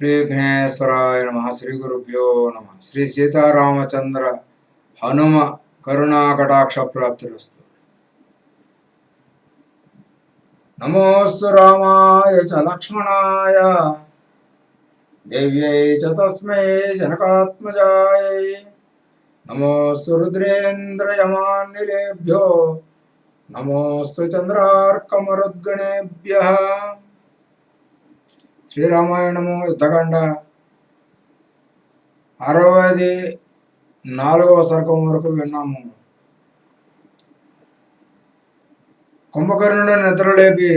శ్రీ గణేశ్వరాయ నమ. శ్రీ గురుభ్యో నమ. శ్రీ సీతారామచంద్ర హనుమ కరుణాకటాక్ష ప్రాప్తిరస్తు. నమోస్తు రామాయ చ లక్ష్మణాయ దేవ్యై చ తస్మై జనకాత్మజాయై. నమోస్తు రుద్రేంద్రయమాన్నిలేభ్యో నమోస్తు చంద్రార్కమరుద్గణేభ్యః. శ్రీరామాయణము యుద్ధకాండ 64వ సర్గం వరకు విన్నాము. కుంభకర్ణుడు నిద్రలేపి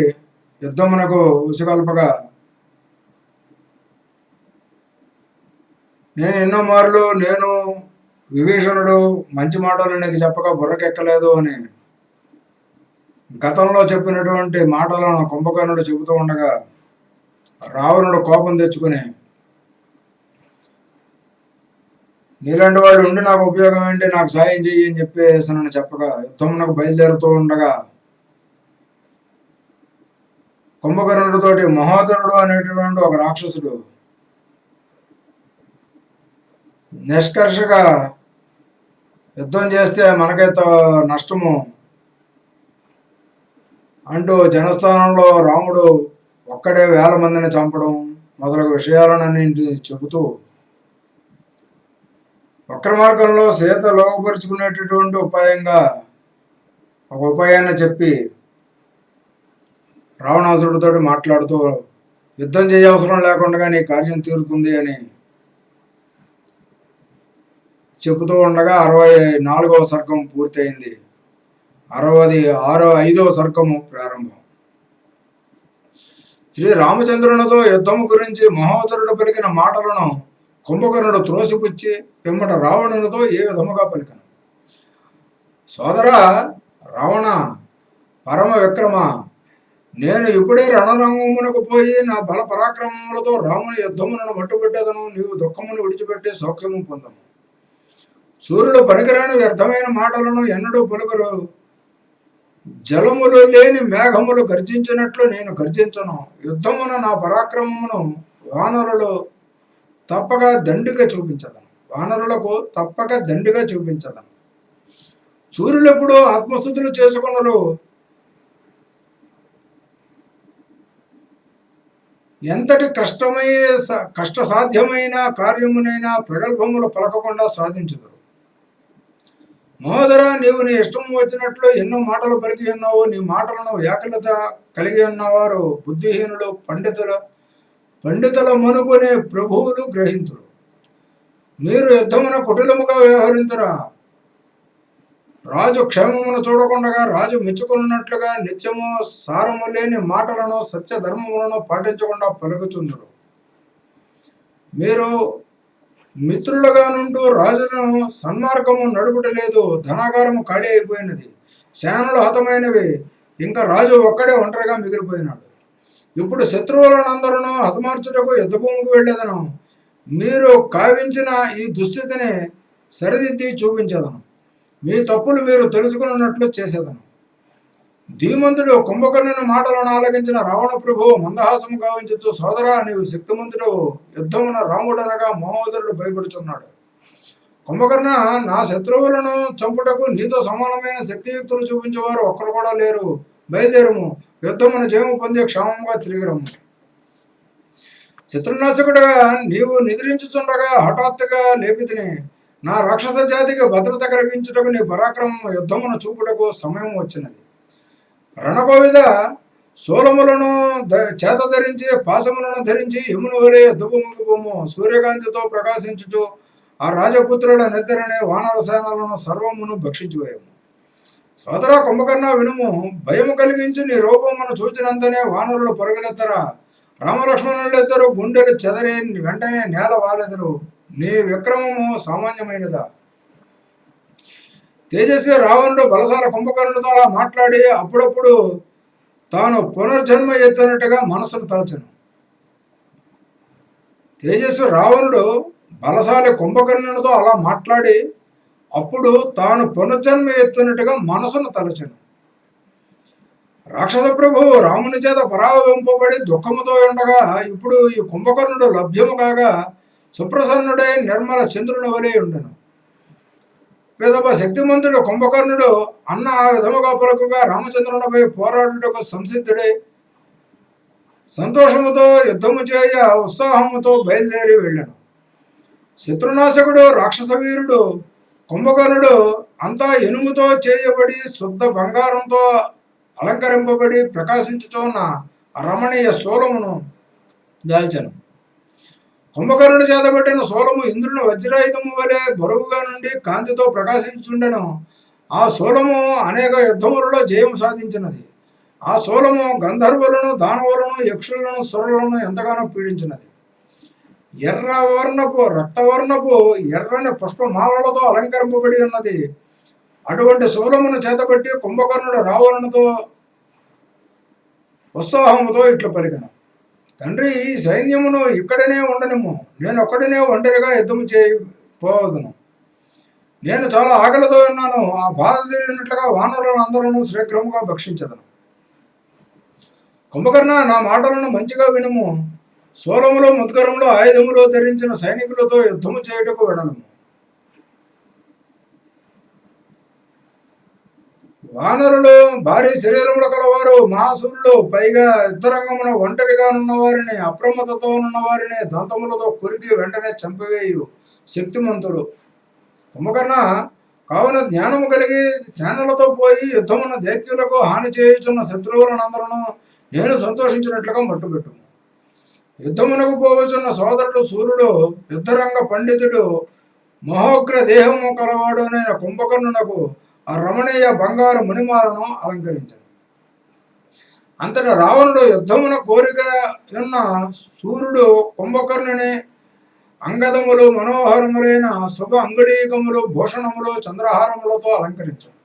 యుద్ధమునకు ఉసుగల్పగా, నేను ఎన్నో మార్లు నేను విభీషణుడు మంచి మాటలు నీకు చెప్పక బుర్రకెక్కలేదు అని గతంలో చెప్పినటువంటి మాటలను కుంభకర్ణుడు చెబుతూ ఉండగా రావణుడు కోపం తెచ్చుకుని, నీలాంటి వాళ్ళు ఉండి నాకు ఉపయోగం ఏంటి, నాకు సాయం చెయ్యి అని చెప్పేసానని చెప్పగా యుద్ధమునకు బయలుదేరుతూ ఉండగా కుంభకర్ణుడితోటి మహోదరుడు అనేటువంటి ఒక రాక్షసుడు నిష్కర్షగా యుద్ధం చేస్తే మనకే నష్టము అంటూ జనస్థానంలో రాముడు ఒక్కడే 1000 మందిని చంపడం మొదలగు విషయాలన్నింటినీ చెబుతూ వక్ర మార్గంలో సీత లోపరుచుకునేటటువంటి ఉపాయంగా ఒక ఉపాయాన్ని చెప్పి రావణాసురుడితో మాట్లాడుతూ యుద్ధం చేయవసరం లేకుండా నీ కార్యం తీరుతుంది అని చెబుతూ ఉండగా 64వ సర్గం పూర్తయింది. 65వ సర్గము ప్రారంభం. శ్రీ రామచంద్రునితో యుద్ధము గురించి మహోదరుడు పలికిన మాటలను కుంభకర్ణుడు త్రోసిపుచ్చి పిమ్మట రావణునితో ఏ విధముగా పలికను. సోదరా రావణ, పరమ విక్రమ, నేను ఇప్పుడే రణరంగమునకు పోయి నా బల పరాక్రమములతో రాముని యుద్ధములను మట్టుపెట్టేదను. నీవు దుఃఖమును విడిచిపెట్టి సౌఖ్యము పొందము. సూర్యుడు పనికిరాని వ్యర్థమైన మాటలను ఎన్నడూ పలుకరు. జలములు లేని మేఘములు గర్జించినట్లు నేను గర్జించను. యుద్ధమున నా పరాక్రమమును వానరులకు తప్పక దండిగా చూపించదను. సూర్యులెప్పుడు ఆత్మస్థుతులు చేసుకున్నారు. ఎంతటి కష్టసాధ్యమైన కార్యమునైనా ప్రగల్భములు పలకకుండా సాధించుదురు. మహోదరా, నీవు నీ ఇష్టం వచ్చినట్లు ఎన్నో మాటలు పలికి ఉన్నావు. నీ మాటలను వ్యాకులత కలిగి ఉన్నవారు బుద్ధిహీనులు, పండితుల మనుకునే ప్రభువులు గ్రహింతురు. మీరు యుద్ధమున కుటిలముగా వ్యవహరింతురా. రాజు క్షేమమును చూడకుండా రాజు మెచ్చుకున్నట్లుగా నిత్యము సారము లేని మాటలను సత్యధర్మములను పాటించకుండా పలుకుచుందురు. మీరు మిత్రులుగా నుంటూ రాజును సన్మార్గము నడుపుటలేదు. ధనాగారము ఖాళీ అయిపోయినది. సేనలు హతమైనవి. ఇంకా రాజు ఒక్కడే ఒంటరిగా మిగిలిపోయినాడు. ఇప్పుడు శత్రువులనందరూ హతమార్చుటకు యుద్ధభూమికి వెళ్ళేదను. మీరు కావించిన ఈ దుస్థితిని సరిదిద్ది చూపించేదను. మీ తప్పులు మీరు తెలుసుకున్నట్లు చేసేదను. ధీమంతుడు కుంభకర్ణుని మాటలను ఆలకించిన రావణ ప్రభువు మందహాసము గావించు, సోదరా, నీవు శక్తిమంతుడు. యుద్ధమున రాముడనగా మహోదరుడు భయపడుచున్నాడు. కుంభకర్ణ, నా శత్రువులను చంపుటకు నీతో సమానమైన శక్తియుక్తులు చూపించేవారు ఒక్కరు కూడా లేరు. బయలుదేరము, యుద్ధమున జయము పొంది క్షేమంగా తిరిగిరము. శత్రునాశకుడుగా నీవు నిద్రించుచుండగా హఠాత్తుగా లేపితిని. నా రాక్షస జాతికి భద్రత కలిగించుటకు నీ పరాక్రమం యుద్ధమును చూపుటకు సమయం వచ్చినది. రణకోవిద శూలములను చేత ధరించి పాశములను ధరించి యమును వలె యుద్ధభూమికి పొమ్ము. సూర్యకాంతితో ప్రకాశించుచు ఆ రాజపుత్రుల నిద్రనే వానరసేనలను సర్వమును భక్షించివేయము. సోదరా కుంభకర్ణ, వినుము. భయము కలిగించి నీ రూపమును చూచినంతనే వానరులు పరుగులెత్తరా. రామలక్ష్మణులిద్దరూ గుండెలు చెదరి వెంటనే నేల వాలెదరు. నీ విక్రమము సామాన్యమైనదా? తేజస్వి రావణుడు బలశాల కుంభకర్ణుడితో అలా మాట్లాడి అప్పుడప్పుడు తాను పునర్జన్మ ఎత్తినట్టుగా మనసును తలచను. తేజస్వి రావణుడు బలశాలి కుంభకర్ణునితో అలా మాట్లాడి అప్పుడు తాను పునర్జన్మ ఎత్తినట్టుగా మనసును తలచను. రాక్షస ప్రభు రాముని చేత పరావింపబడి దుఃఖముతో ఉండగా ఇప్పుడు ఈ కుంభకర్ణుడు లభ్యము కాగా సుప్రసన్నుడై నిర్మల చంద్రుని వలె ఉండెను. పిదప శక్తిమంతుడు కుంభకర్ణుడు అన్న ఆ విధముగా పలుకుగా రామచంద్రునిపై పోరాడుటకు సంసిద్ధుడై సంతోషముతో యుద్ధము చేయ ఉత్సాహముతో బయలుదేరి వెళ్ళాను. శత్రునాశకుడు రాక్షస వీరుడు కుంభకర్ణుడు అంతా ఇనుముతో చేయబడి శుద్ధ బంగారంతో అలంకరింపబడి ప్రకాశించుచున్న రమణీయ శూలమును దాల్చెను. కుంభకర్ణుడి చేతబట్టిన శూలము ఇంద్రుని వజ్రాయుధము వలె బరువుగా నుండి కాంతితో ప్రకాశించుండెను. ఆ శూలము అనేక యుద్ధములలో జయం సాధించినది. ఆ శూలము గంధర్వులను, దానవులను, యక్షులను, సురులను ఎంతగానో పీడించినది. ఎర్రవర్ణపు రక్తవర్ణపు ఎర్రని పుష్పమాలలతో అలంకరింపబడి ఉన్నది. అటువంటి శూలమును చేతబట్టి కుంభకర్ణుడు రావణునితో ఉత్సాహముతో ఇట్లు పలికెను. తండ్రి, ఈ సైన్యమును ఇక్కడనే ఉండనిమ్ము. నేను ఒక్కడినే ఒంటరిగా యుద్ధము చేయపోవదును. నేను చాలా ఆకలితో ఉన్నాను. ఆ బాధ తీరినట్లుగా వానరులందరూ శీఘ్రముగా భక్షించదను. కుంభకర్ణ, నా మాటలను మంచిగా వినుము. శూలములో, ముద్గరములో, ఆయుధములో ధరించిన సైనికులతో యుద్ధము చేయుటకు వెడలము. వానరులు భారీ శరీరములు కలవారు, మహాసూరులు, పైగా యుద్ధరంగమున ఒంటరిగా నున్నవారిని, అప్రమత్తతో ఉన్నవారిని దంతములతో కొరికి వెంటనే చంపివేయు శక్తిమంతుడు. కుంభకర్ణ, కావున జ్ఞానము కలిగి సేనలతో పోయి యుద్ధమున దైత్యులకు హాని చేయుచున్న శత్రువులనందరూ నేను సంతోషించినట్లుగా మట్టుపెట్టుము. యుద్ధమునకు పోవచున్న సోదరుడు సూర్యుడు, యుద్ధరంగ పండితుడు, మహోగ్ర దేహము కలవాడునైన కుంభకర్ణునకు ఆ రమణీయ బంగారు మునిమాలను అలంకరించారు. అంతటా రావణుడు యుద్ధమున కోరిక ఉన్న సూర్యుడు కుంభకర్ణుని అంగదములు, మనోహరములైన శుభ అంగుళీకములు, భూషణములు, చంద్రహారములతో అలంకరించాడు.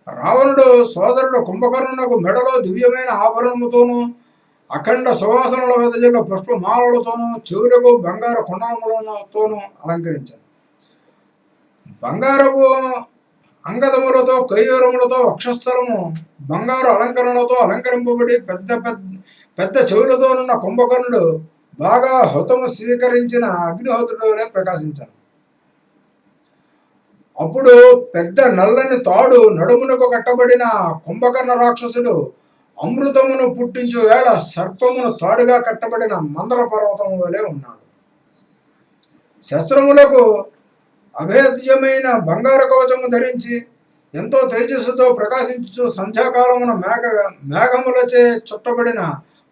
రావణుడు సోదరుడు కుంభకర్ణునకు మెడలో దివ్యమైన ఆభరణముతోనూ, అఖండ సువాసనల వెదజల్ల పుష్పమాలలతోనూ, చెవులకు బంగారు కుండలములతోనూ అలంకరించాడు. బంగారపు అంగదములతో, కయ్యూరములతో, వక్షస్థలము బంగారు అలంకరణలతో అలంకరింపబడి పెద్ద చెవులతోనున్న కుంభకర్ణుడు బాగా హుతము స్వీకరించిన అగ్నిహోత్రుడు వలె ప్రకాశించాను. అప్పుడు పెద్ద నల్లని తాడు నడుమునకు కట్టబడిన కుంభకర్ణ రాక్షసుడు అమృతమును పుట్టించు వేళ సర్పమును తాడుగా కట్టబడిన మందర పర్వతము వలె ఉన్నాడు. శస్త్రములకు అభేద్యమైన బంగారు కవచము ధరించి ఎంతో తేజస్సుతో ప్రకాశించు సంధ్యాకాలమున మేఘములచే చుట్టబడిన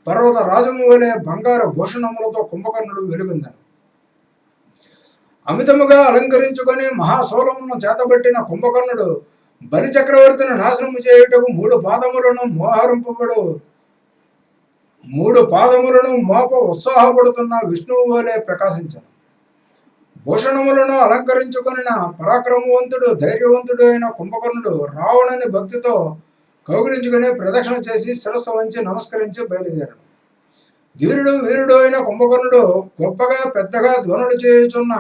పర్వత రాజము వలె బంగారు భూషణములతో కుంభకర్ణుడు వెలుగొందెను. అమితముగా అలంకరించుకొని మహాశూలమును చేతబట్టిన కుంభకర్ణుడు బలి చక్రవర్తిని నాశనము చేయుటకు మూడు పాదములను మోప ఉత్సాహపడుతున్న విష్ణువు వలె ప్రకాశించను. భూషణములను అలంకరించుకొని పరాక్రమవంతుడు, ధైర్యవంతుడు అయిన కుంభకర్ణుడు రావణుని భక్తితో కౌగిలించుకుని ప్రదక్షిణ చేసి శిరస్సు వంచి నమస్కరించి బయలుదేరాడు. ధీరుడు, వీరుడు అయిన కుంభకర్ణుడు గొప్పగా పెద్దగా ధ్వనులు చేయుచున్న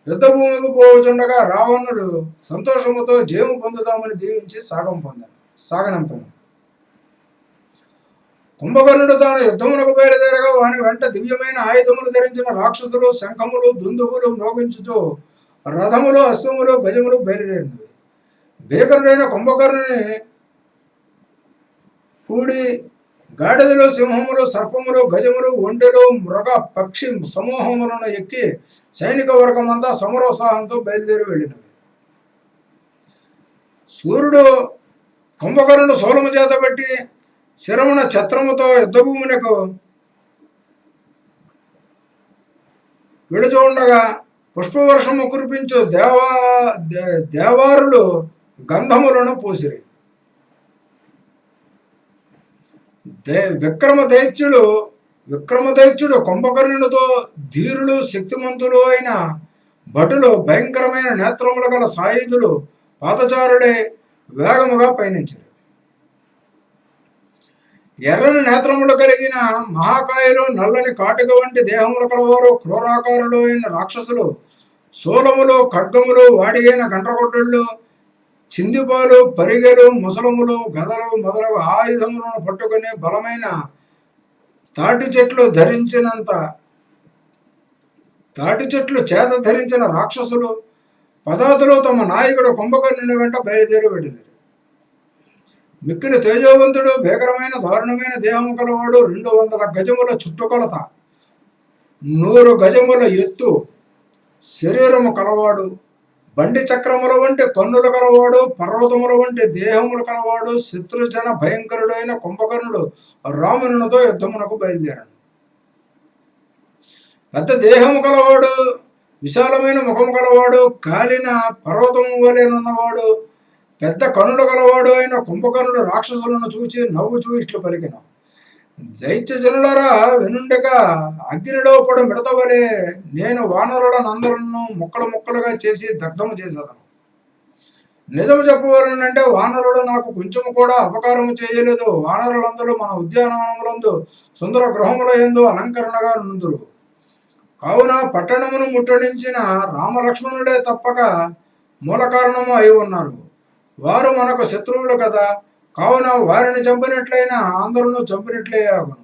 యుద్ధభూమికి పోవుచుండగా రావణుడు సంతోషముతో జయము పొందుదామని దీవించి సాగనంపాను. కుంభకర్ణుడు తాను యుద్ధమునకు బయలుదేరగా వాని వెంట దివ్యమైన ఆయుధములు ధరించిన రాక్షసులు శంఖములు, దుందువులు మ్రోగించుచు రథములు, అశ్వములు, గజములు బయలుదేరినవి. భీకరుడైన కుంభకర్ణుని కూడి గాడిదలు, సింహములు, సర్పములు, గజములు, ఒంటెలు, మృగ పక్షి సమూహములను ఎక్కి సైనిక వర్గమంతా సమరోత్సాహంతో బయలుదేరి వెళ్ళినవి. సూర్యుడు కుంభకర్ణుడు శూలము చేతబట్టి శిరమున ఛత్రముతో యుద్ధభూమునకు విడుచుండగా పుష్పవర్షము కురిపించు దేవారులు గంధములను పూసిరి. విక్రమదైత్యుడు కుంభకర్ణునితో ధీరులు, శక్తిమంతులు అయిన భటులు, భయంకరమైన నేత్రములు గల సాయుధులు, పాదచారులే వేగముగా పయనించారు. ఎర్రని నేత్రములు కలిగిన మహాకాయలు, నల్లని కాటుక వంటి దేహములు కలవారు, క్రూరాకారులు అయిన రాక్షసులు, శూలములు, ఖడ్గములు, వాడి అయిన గండ్రగొడ్డళ్ళు, చిందిపాలు, పరిగెలు, ముసలములు, గదలు మొదలగు ఆయుధములను పట్టుకుని బలమైన తాటి చెట్లు చేత ధరించిన రాక్షసులు పదాతులు తమ నాయకుడు కుంభకర్ణుని వెంట బయలుదేరి వెళ్ళినారు. మిక్కిలి తేజోవంతుడు, భీకరమైన దారుణమైన దేహము కలవాడు, 200 గజముల చుట్టుకొలత, 100 గజముల ఎత్తు శరీరము కలవాడు, బండి చక్రముల వంటి కన్నులు కలవాడు, పర్వతముల వంటి దేహములు కలవాడు, శత్రుజన భయంకరుడైన కుంభకర్ణుడు రావణునితో యుద్ధమునకు బయలుదేరాడు. పెద్ద దేహము కలవాడు, విశాలమైన ముఖము కలవాడు, కాలిన పర్వతము వలెనున్నవాడు, పెద్ద కనులు గలవాడు అయిన కుంభకర్ణుడు రాక్షసులను చూచి నవ్వుచూ ఇట్లు పలికిన: దైత్య జనులరా, వెనుండక అగ్నిలో పడు మిడత వలె నేను వానరులనందరూ ముక్కలు ముక్కలుగా చేసి దగ్ధము చేసేదను. నిజము చెప్పవాలనంటే వానరులు నాకు కొంచెము కూడా అపకారము చేయలేదు. వానరులందరూ మన ఉద్యానవనములందు సుందర గృహముల యందు అలంకరణగా నుందురు. కావున పట్టణమును ముట్టడించిన రామలక్ష్మణులే తప్పక మూల కారణము అయి ఉన్నారు. వారు మనకు శత్రువులు కదా, కావున వారిని చంపినట్లయినా అందరూ చంపినట్లే ఆగును.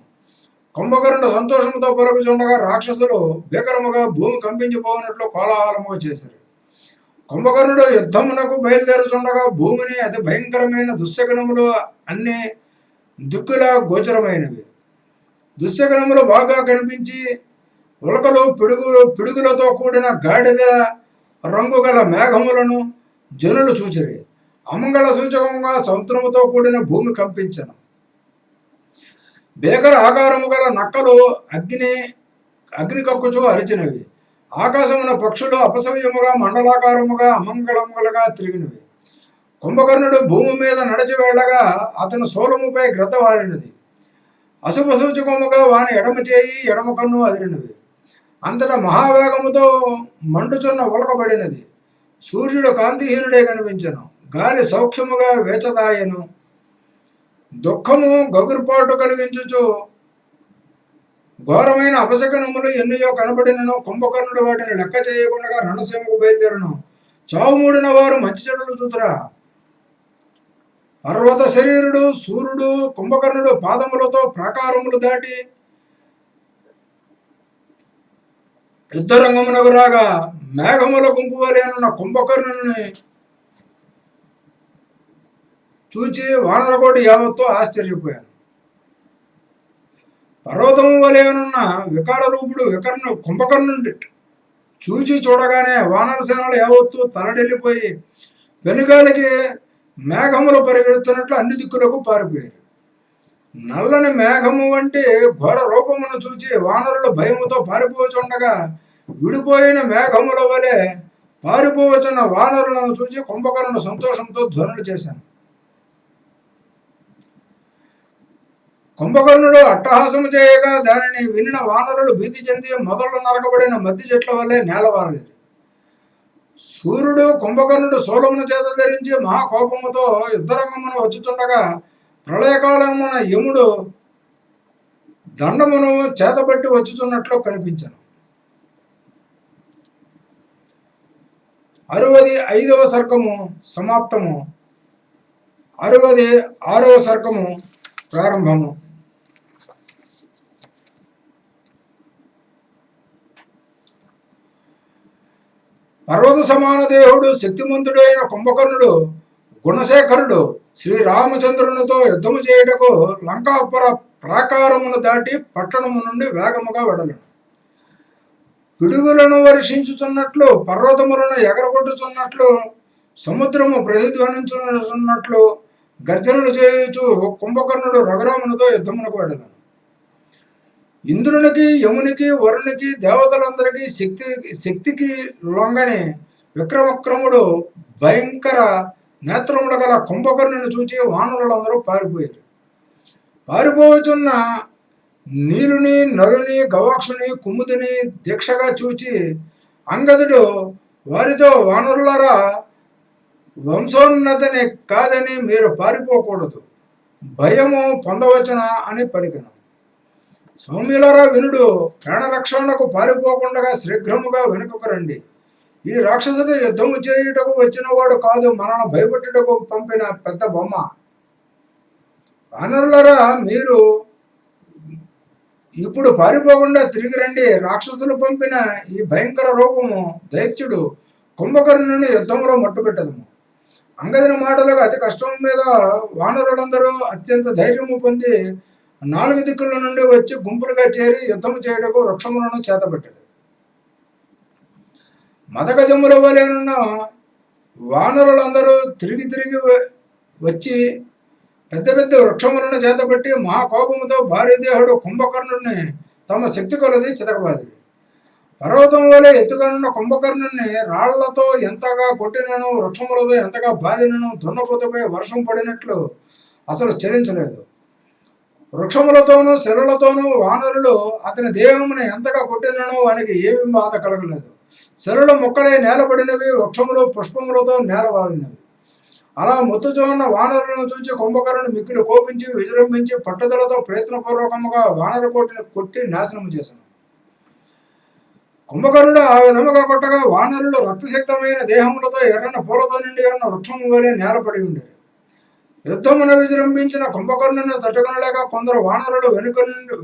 కుంభకర్ణుడు సంతోషంతో పలుకుచుండగా రాక్షసులు భీకరముగా భూమి కంపించిపోయినట్లు కోలాహలముగా చేశారు. కుంభకర్ణుడు యుద్ధమునకు బయలుదేరుచుండగా భూమిని అతి భయంకరమైన దుశ్శకునములు అన్ని దిక్కులా గోచరమైనవి. దుశ్శకునములు బాగా కనిపించి ఉలకలు పిడుగులతో కూడిన గాడిద రంగు గల మేఘములను జనులు చూచిరి. అమంగళ సూచకంగా సముద్రముతో కూడిన భూమి కంపించను. భీకర ఆకారము గల నక్కలు అగ్ని కక్కుచూ అరిచినవి. ఆకాశమున పక్షులు అపసవ్యముగా మండలాకారముగా అమంగళములుగా తిరిగినవి. కుంభకర్ణుడు భూమి మీద నడిచి వెళ్ళగా అతను శూలముపై గ్రద్ద వాలినది. అశుభ సూచకముగా వాని ఎడమ చేయి ఎడమ కన్ను అదిరినవి. అంతటా మహావేగముతో మండుచున్న ఉలకబడినది. సూర్యుడు కాంతిహీనుడే కనిపించను. గాలి సౌఖ్యముగా వేచదాయను. దుఃఖము గగురుపాటు కలిగించుచు ఘోరమైన అపశకనములు ఎన్నయో కనబడినను కుంభకర్ణుడు వాటిని లెక్క చేయకుండా రణసీమకు బయలుదేరను. చావుమూడిన వారు మంచి చెడులు చూతురా. పర్వత శరీరుడు సూర్యుడు కుంభకర్ణుడు పాదములతో ప్రాకారములు దాటి యుద్ధరంగమునకు రాగా మేఘముల గుంపు వలెనున్న కుంభకర్ణుని చూచి వానరకోటి యావత్తు ఆశ్చర్యపోయాను. పర్వతము వలెనున్న వికార రూపుడు కుంభకర్ణుని చూచి చూడగానే వానరసేనలు యావత్తు తలడెల్లిపోయి వెనుగాలికి మేఘములు పరిగెడుతున్నట్లు అన్ని దిక్కులకు పారిపోయారు. నల్లని మేఘము వంటి ఘోర రూపమును చూచి వానరులు భయముతో పారిపోచుండగా విడిపోయిన మేఘముల వలె పారిపోవచ్చున్న వానరులను చూచి కుంభకర్ణుడు సంతోషంతో ధ్వనులు చేశాను. కుంభకర్ణుడు అట్టహాసము చేయగా దానిని వినిన వానరులు భీతి చెంది మొదలు నరకబడిన మధ్య చెట్ల వల్లే నేలవారలేదు. సూర్యుడు కుంభకర్ణుడు శూలమును చేత ధరించి మహాకోపముతో యుద్ధరంగమును వచ్చుచుండగా ప్రళయకాలమున యముడు దండమును చేతబట్టి వచ్చుచున్నట్లు కనిపించను. 65వ సర్గము సమాప్తము. 66వ సర్గము ప్రారంభము. పర్వత సమాన దేహుడు శక్తిమంతుడైన కుంభకర్ణుడు గుణశేఖరుడు శ్రీరామచంద్రునితో యుద్ధము చేయుటకు లంకాపుర ప్రాకారమును దాటి పట్టణము నుండి వేగముగా వెడలను. పిడుగులను వర్షించుచున్నట్లు, పర్వతములను ఎగరగొట్టుచున్నట్లు, సముద్రము ప్రతిధ్వనించున్నట్లు గర్జనలు చేయుచు కుంభకర్ణుడు రఘురామునితో యుద్ధమునకు వెడలను. ఇంద్రునికి, యమునికి, వరునికి, దేవతలందరికీ శక్తికి లొంగని విక్రమక్రముడు భయంకర నేత్రములు గల కుంభకర్ణుని చూచి వానరులందరూ పారిపోయారు. పారిపోవచ్చున్న నీలుని, నలుని, గవాక్షుని, కుముదిని దీక్షగా చూచి అంగదుడు వారితో, వానరులారా, వంశోన్నతిని కాదని మీరు పారిపోకూడదు, భయము పొందవచ్చునా అని పలికెను. సౌమ్యులరా వినుడు, ప్రాణరక్షణకు పారిపోకుండా శీఘ్రముగా వెనుకకు రండి. ఈ రాక్షసుడు యుద్ధము చేయుటకు వచ్చిన వాడు కాదు, మనను భయపెట్టుటకు పంపిన పెద్ద బొమ్మ. వానరులరా, మీరు ఇప్పుడు పారిపోకుండా తిరిగి రండి. రాక్షసులు పంపిన ఈ భయంకర రూపము దైత్యుడు కుంభకర్ణుని యుద్ధంలో మట్టుపెట్టదము. అంగదుని మాటలకు అతి కష్టం మీద వానరులందరూ అత్యంత ధైర్యము పొంది 4 దిక్కుల నుండి వచ్చి గుంపులుగా చేరి యుద్ధము చేయుటకు వృక్షములను చేతబట్టేది. మదగజముల వలెనున్న వానరులందరూ తిరిగి తిరిగి వచ్చి పెద్ద పెద్ద వృక్షములను చేతబట్టి మహాకోపముతో భార్యదేహుడు కుంభకర్ణుడిని తమ శక్తి కొలది చితకబాదిరి. పర్వతం వలె ఎత్తుగానున్న కుంభకర్ణుని రాళ్లతో ఎంతగా కొట్టినను, వృక్షములతో ఎంతగా బాధినను దున్నపోతుపై వర్షం పడినట్లు అసలు చలించలేదు. వృక్షములతోనూ శిలలతోనూ వానరులు అతని దేహమును ఎంతగా కొట్టినను వానికి ఏమీ బాధ కలగలేదు. శిలలు మొక్కలై నేలపడినవి, వృక్షములు పుష్పములతో నేలవాలినవి. అలా మొత్తుచున్న వానరులను చూచి కుంభకర్ణుడు మిక్కిలి కోపించి విజృంభించి పట్టుదలతో ప్రయత్నపూర్వకముగా వానరకోటిని కొట్టి నాశనము చేశాను. కుంభకర్ణుడు ఆ విధముగా కొట్టగా వానరులు రక్తశక్తమైన దేహములతో ఎర్రని పూలతో నిండి ఉన్న వృక్షము వలె నేలపడి ఉండేది. యుద్ధమున విజృంభించిన కుంభకర్ణుని తట్టుకొనలేక కొందరు వానరులు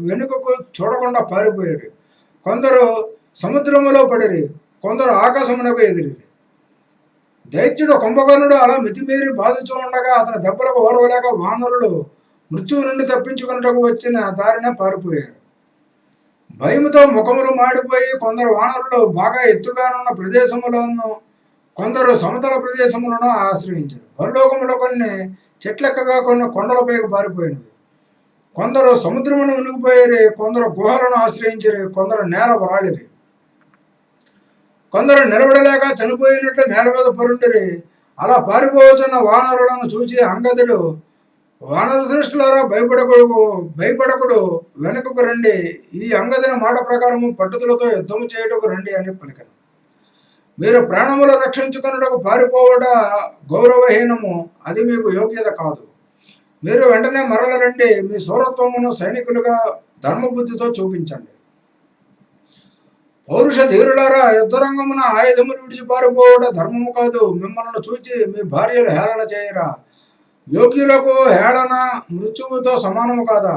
వెనుకకు చూడకుండా పారిపోయారు. కొందరు సముద్రములో పడిరి, కొందరు ఆకాశమునకు ఎగిరిరి. దైత్యుడు కుంభకర్ణుడు అలా మితిమీరి బాధించు ఉండగా అతని దెబ్బలకు ఓర్వలేక వానరులు మృత్యువు నుండి తప్పించుకున్నటకు వచ్చిన దారిన పారిపోయారు. భయముతో ముఖములు మాడిపోయి కొందరు వానరులు బాగా ఎత్తుగానున్న ప్రదేశములను, కొందరు సమతల ప్రదేశములను ఆశ్రయించారు. భూలోకములో కొన్ని చెట్లెక్కగా కొన్ని కొండలపైకి పారిపోయినవి. కొందరు సముద్రమును మునిగిపోయారు, కొందరు గుహలను ఆశ్రయించారు, కొందరు నేల రాలిరి. కొందరు నిలబడలేక చనిపోయినట్లు నేల మీద పరుండిరి. అలా పారిపోవచ్చున్న వానరులను చూచి అంగదుడు, వానర శ్రేష్ఠులారా, భయపడకుడు వెనుకకు రండి. ఈ అంగదుని మాట ప్రకారము పట్టుదలతో యుద్ధము చేయుటకు రండి అని పలికను. మీరు ప్రాణములు రక్షించుకున్నటకు పారిపోవట గౌరవహీనము, అది మీకు యోగ్యత కాదు. మీరు వెంటనే మరల రండి. మీ శూరత్వమును సైనికులుగా ధర్మబుద్ధితో చూపించండి. పౌరుష ధీరులారా, యుద్ధరంగమున ఆయుధములు విడిచి పారిపోవట ధర్మము కాదు. మిమ్మల్ని చూచి మీ భార్యలు హేళన చేయరా? యోగ్యులకు హేళన మృత్యువుతో సమానము కాదా?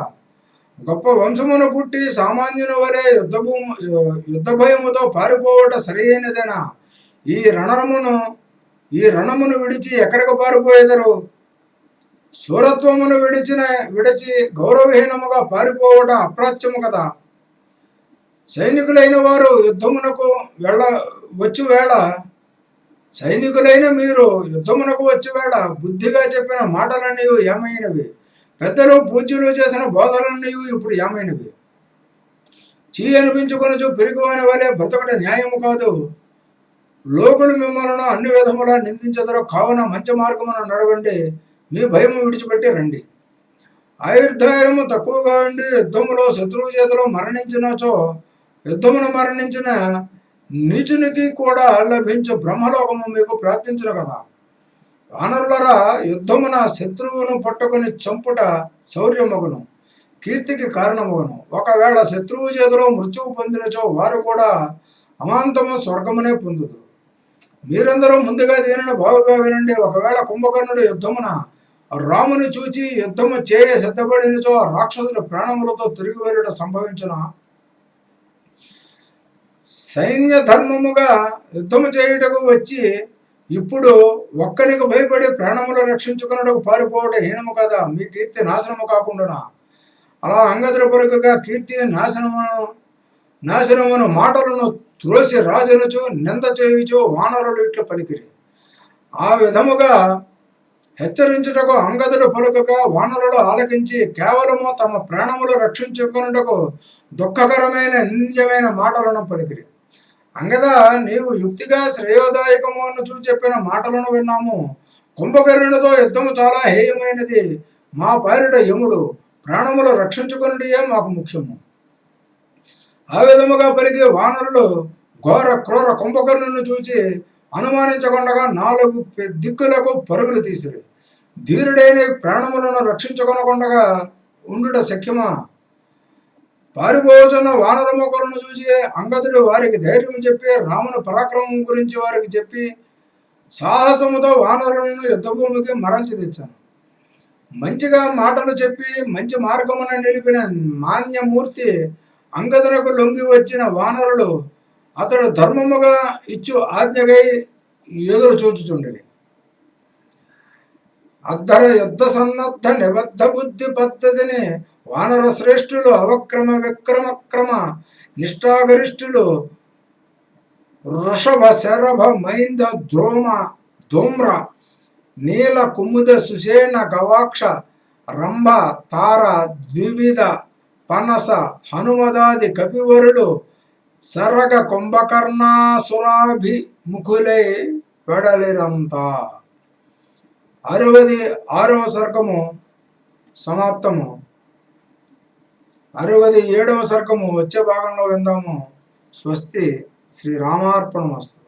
గొప్ప వంశమును పుట్టి సామాన్యుని వలె యుద్ధ భయముతో పారిపోవట సరైనదేనా? ఈ రణమును విడిచి ఎక్కడికి పారిపోయేదరు? శూరత్వమును విడిచి గౌరవహీనముగా పారిపోవట అప్రాచ్యము కదా. సైనికులైన వారు యుద్ధమునకు సైనికులైన మీరు యుద్ధమునకు వచ్చి వేళ బుద్ధిగా చెప్పిన మాటలన్నీ ఏమైనవి? పెద్దలు పూజ్యులు చేసిన బోధలన్నీ ఇప్పుడు ఏమైనవి? చీ అనిపించుకొనచు పిరిగివాని వలె బ్రతకట న్యాయము కాదు. లోకులు మిమ్మల్ని అన్ని విధములా నిందించదరు. కావున మంచి మార్గమున నడవండి. మీ భయము విడిచిపెట్టి రండి. ఆయుర్ధాయము తక్కువగా ఉండి యుద్ధములో శత్రువు చేతిలో యుద్ధమును మరణించిన నీచునికి కూడా లభించు బ్రహ్మలోకము మీకు ప్రాప్తించను కదా. వానరులరా, యుద్ధమున శత్రువును పట్టుకుని చంపుట శౌర్యమగును, కీర్తికి కారణమగును. ఒకవేళ శత్రువు చేతిలో మృత్యువు పొందినచో వారు కూడా అమాంతము స్వర్గమునే పొందుదురు. మీరందరూ ముందుగా దీనిని బాగుగా వినండి. ఒకవేళ కుంభకర్ణుడు యుద్ధమున రాముని చూచి యుద్ధము చేయ సిద్ధపడినచో ఆ రాక్షసుడు ప్రాణములతో తిరిగి వెళ్ళుట సంభవించునా? సైన్య ధర్మముగా యుద్ధము చేయుటకు వచ్చి ఇప్పుడు ఒక్కనికి భయపడి ప్రాణములు రక్షించుకున్నటకు పారిపోవడం హీనము కదా. మీ కీర్తి నాశనము కాకుండా. అలా అంగదుల పలుకగా కీర్తి నాశనమును మాటలను త్రోసి రాజనుచు నింద చేయుచు వానరులు ఇట్లు పలికిరి. ఆ విధముగా హెచ్చరించుటకు అంగదుడు పలుకగా వానరులు ఆలకించి కేవలము తమ ప్రాణములు రక్షించుకున్నటకు దుఃఖకరమైన నింద్యమైన మాటలను పలికిరి. అంగద, నీవు యుక్తిగా శ్రేయోదాయకము అను చెప్పిన మాటలను విన్నాము. కుంభకర్ణునితో యుద్ధము చాలా హేయమైనది. మా పాలిట యముడు ప్రాణములు రక్షించుకున్నటియే మాకు ముఖ్యము. ఆ విధముగా పలికి వానరులు ఘోర క్రూర కుంభకర్ణుని చూచి అనుమానించకుండా 4 దిక్కులకు పరుగులు తీసిరి. ధీరుడైన ప్రాణములను రక్షించుకొనకుండా ఉండుట శక్యమా? పారిపోతున్న వానర మొక్కలను చూసి అంగదుడు వారికి ధైర్యం చెప్పి రాముని పరాక్రమం గురించి వారికి చెప్పి సాహసముతో వానరులను యుద్ధభూమికి మరల్చి తెచ్చాను. మంచిగా మాటలు చెప్పి మంచి మార్గమున నిలిపిన మాన్యమూర్తి అంగదునకు లొంగి వచ్చిన వానరులు అతడు ధర్మముగా ఇచ్చు ఆజ్ఞగై ఎదురు చూచుచుండిరి. అద్ధర యుద్ధ సన్నద్ధ నిబద్ధ బుద్ధి పద్ధతిని వానర శ్రేష్ఠులు అవక్రమ విక్రమక్రమ నిష్ఠాగరిష్ఠులు వృషభ శరభ మైంద ధూమ్ర నీల కుముద సుషేణ గవాక్ష రంభ తార ద్వివిధ పనస హనుమదాది కపివరులు సరగ కుంభకర్ణాసురాభిముఖులై వెడలిరంతా. 66వ సర్గము సమాప్తము. 67వ సర్గము వచ్చే భాగంలో విందాము. స్వస్తి. శ్రీరామార్పణమస్తు.